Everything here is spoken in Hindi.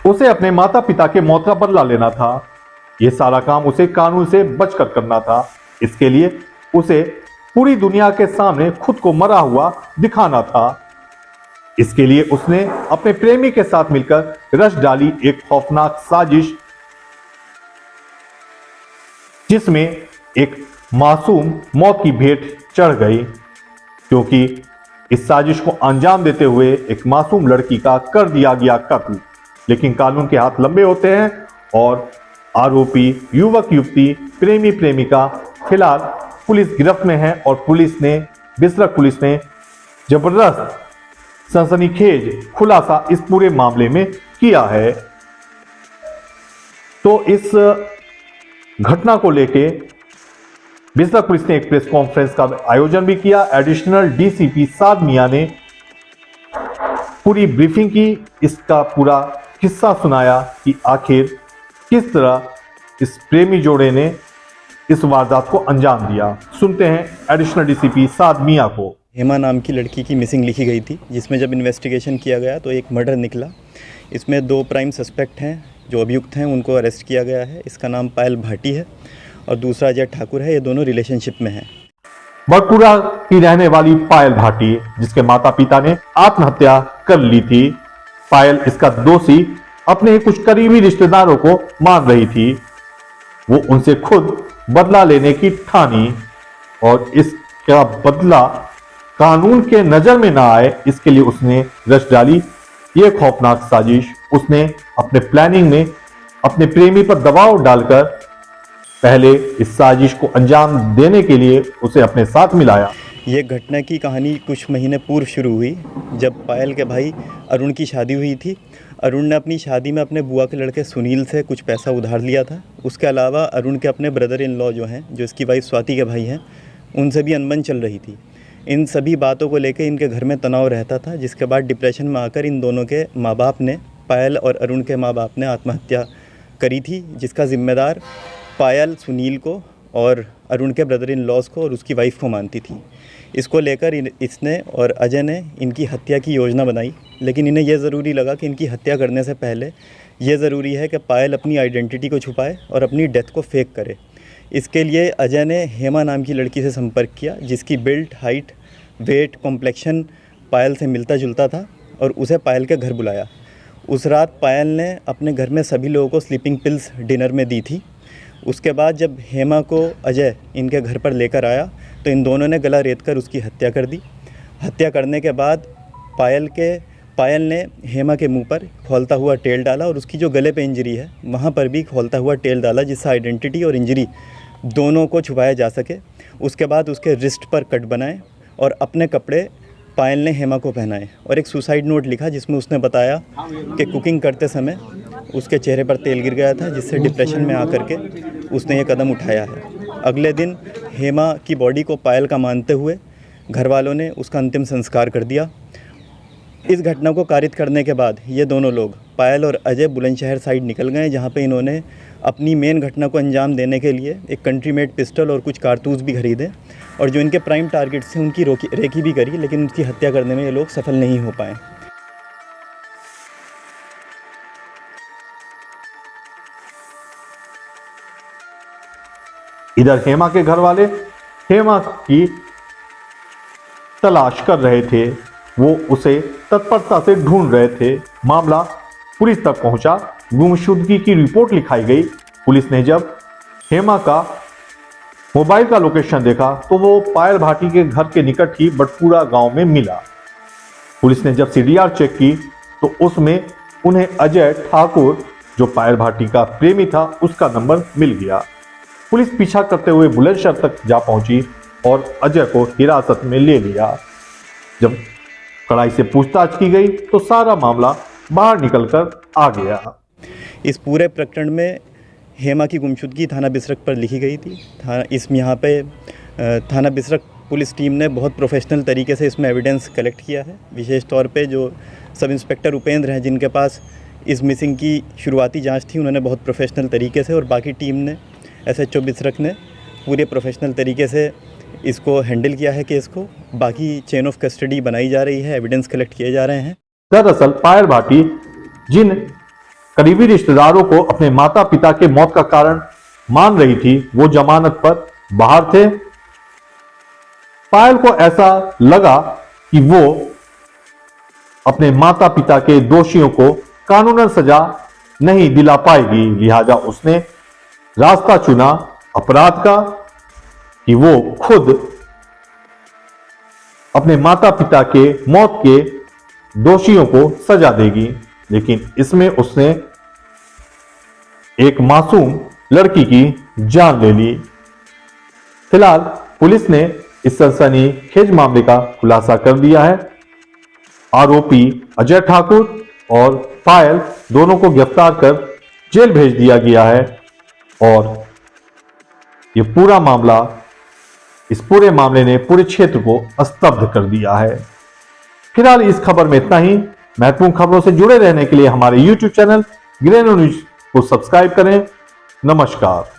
उसे अपने माता पिता के मौत का बदला लेना था। यह सारा काम उसे कानून से बचकर करना था। इसके लिए उसे पूरी दुनिया के सामने खुद को मरा हुआ दिखाना था। इसके लिए उसने अपने प्रेमी के साथ मिलकर रच डाली एक खौफनाक साजिश, जिसमें एक मासूम मौत की भेंट चढ़ गई, क्योंकि इस साजिश को अंजाम देते हुए एक मासूम लड़की का कर दिया गया कत्ल। लेकिन कानून के हाथ लंबे होते हैं और आरोपी युवक युवती प्रेमी प्रेमिका फिलहाल पुलिस गिरफ्त में है और बिसरख पुलिस ने जबरदस्त सनसनीखेज खुलासा इस पूरे मामले में किया है। तो इस घटना को लेके बिसरख पुलिस ने एक प्रेस कॉन्फ्रेंस का आयोजन भी किया। एडिशनल डीसीपी साद मियां ने पूरी ब्रीफिंग की, इसका पूरा किस्सा सुनाया कि आखिर किस तरह इस प्रेमी जोड़े ने इस वारदात को अंजाम दिया। सुनते हैं एडिशनल डीसीपी साद मियां को। हेमा नाम की लड़की की मिसिंग लिखी गई थी, जिसमें जब इन्वेस्टिगेशन किया गया तो एक मर्डर निकला। इसमें 2 प्राइम सस्पेक्ट हैं जो अभियुक्त हैं, उनको अरेस्ट किया गया है। इसका नाम पायल भाटी है और दूसरा अजय ठाकुर है। ये दोनों रिलेशनशिप में हैं। बड़पुरा की रहने वाली पायल भाटी, जिसके माता पिता ने आत्महत्या कर ली थी। पायल इसका दोषी अपने कुछ करीबी रिश्तेदारों को मान रही थी। वो उनसे खुद बदला लेने की ठानी और इसका बदला कानून के नजर में ना आए, इसके लिए उसने रच डाली ये खौफनाक साजिश। उसने अपने प्लानिंग में अपने प्रेमी पर दबाव डालकर पहले इस साजिश को अंजाम देने के लिए उसे अपने साथ मिलाया। ये घटना की कहानी कुछ महीने पूर्व शुरू हुई, जब पायल के भाई अरुण की शादी हुई थी। अरुण ने अपनी शादी में अपने बुआ के लड़के सुनील से कुछ पैसा उधार लिया था। उसके अलावा अरुण के अपने ब्रदर इन लॉ जो हैं, जो इसकी वाइफ स्वाति के भाई हैं, उनसे भी अनबन चल रही थी। इन सभी बातों को लेकर इनके घर में तनाव रहता था, जिसके बाद डिप्रेशन में आकर इन दोनों के माँ बाप ने, पायल और अरुण के माँ बाप ने आत्महत्या करी थी, जिसका जिम्मेदार पायल सुनील को और अरुण के ब्रदर इन लॉज को और उसकी वाइफ को मानती थी। इसको लेकर इसने और अजय ने इनकी हत्या की योजना बनाई, लेकिन इन्हें यह ज़रूरी लगा कि इनकी हत्या करने से पहले ये ज़रूरी है कि पायल अपनी आइडेंटिटी को छुपाए और अपनी डेथ को फेक करे। इसके लिए अजय ने हेमा नाम की लड़की से संपर्क किया, जिसकी बिल्ड, हाइट, वेट, कॉम्प्लेक्शन पायल से मिलता जुलता था, और उसे पायल के घर बुलाया। उस रात पायल ने अपने घर में सभी लोगों को स्लीपिंग पिल्स डिनर में दी थी। उसके बाद जब हेमा को अजय इनके घर पर लेकर आया तो इन दोनों ने गला रेत कर उसकी हत्या कर दी। हत्या करने के बाद पायल ने हेमा के मुंह पर खौलता हुआ तेल डाला और उसकी जो गले पे इंजरी है वहाँ पर भी खौलता हुआ तेल डाला, जिससे आइडेंटिटी और इंजरी दोनों को छुपाया जा सके। उसके बाद उसके रिस्ट पर कट बनाए और अपने कपड़े पायल ने हेमा को पहनाए और एक सुसाइड नोट लिखा, जिसमें उसने बताया कि कुकिंग करते समय उसके चेहरे पर तेल गिर गया था, जिससे डिप्रेशन में आकर के उसने ये कदम उठाया है। अगले दिन हेमा की बॉडी को पायल का मानते हुए घर वालों ने उसका अंतिम संस्कार कर दिया। इस घटना को कारित करने के बाद ये दोनों लोग, पायल और अजय, बुलंदशहर साइड निकल गए, जहाँ पे इन्होंने अपनी मेन घटना को अंजाम देने के लिए एक कंट्री मेड पिस्टल और कुछ कारतूस भी खरीदे, और जो इनके प्राइम टारगेट्स थे उनकी रेकी भी करी, लेकिन उनकी हत्या करने में ये लोग सफल नहीं हो पाए। इधर हेमा के घर वाले हेमा की तलाश कर रहे थे, वो उसे तत्परता से ढूंढ रहे थे। मामला पुलिस तक पहुंचा, गुमशुदगी की रिपोर्ट लिखाई गई। पुलिस ने जब हेमा का मोबाइल का लोकेशन देखा तो वो पायल भाटी के घर के निकट ही बटपुरा गांव में मिला। पुलिस ने जब सीडीआर चेक की तो उसमें उन्हें अजय ठाकुर, जो पायल भाटी का प्रेमी था, उसका नंबर मिल गया। पुलिस पीछा करते हुए बुलंदशहर तक जा पहुंची और अजय को हिरासत में ले लिया। जब कड़ाई से पूछताछ की गई तो सारा मामला बाहर निकलकर आ गया। इस पूरे प्रकरण में हेमा की गुमशुदगी थाना बिसरख पर लिखी गई थी। यहाँ पे थाना बिसरख पुलिस टीम ने बहुत प्रोफेशनल तरीके से इसमें एविडेंस कलेक्ट किया है। विशेष तौर पे जो सब इंस्पेक्टर उपेंद्र हैं, जिनके पास इस मिसिंग की शुरुआती जांच थी, उन्होंने बहुत प्रोफेशनल तरीके से, और बाकी टीम ने, एसएचओ बिसरख ने पूरे प्रोफेशनल तरीके से इसको हैंडल किया है केस को। बाकी चेन ऑफ कस्टडी बनाई जा रही है, एविडेंस कलेक्ट किए जा रहे हैं। दरअसल पायल भाटी जिन करीबी रिश्तेदारों को अपने माता पिता के मौत का कारण मान रही थी। वो जमानत पर बाहर थे। पायल को ऐसा लगा कि वो अपने माता पिता के दोषियों को कानूनन सजा नहीं दिला पाएगी, लिहाजा उसने रास्ता चुना अपराध का कि वो खुद अपने माता पिता के मौत के दोषियों को सजा देगी। लेकिन इसमें उसने एक मासूम लड़की की जान ले ली। फिलहाल पुलिस ने इस सनसनीखेज मामले का खुलासा कर दिया है। आरोपी अजय ठाकुर और पायल दोनों को गिरफ्तार कर जेल भेज दिया गया है और ये पूरा मामला, इस पूरे मामले ने पूरे क्षेत्र को स्तब्ध कर दिया है। फिलहाल इस खबर में इतना ही। महत्वपूर्ण खबरों से जुड़े रहने के लिए हमारे YouTube चैनल ग्रेनो न्यूज को सब्सक्राइब करें। नमस्कार।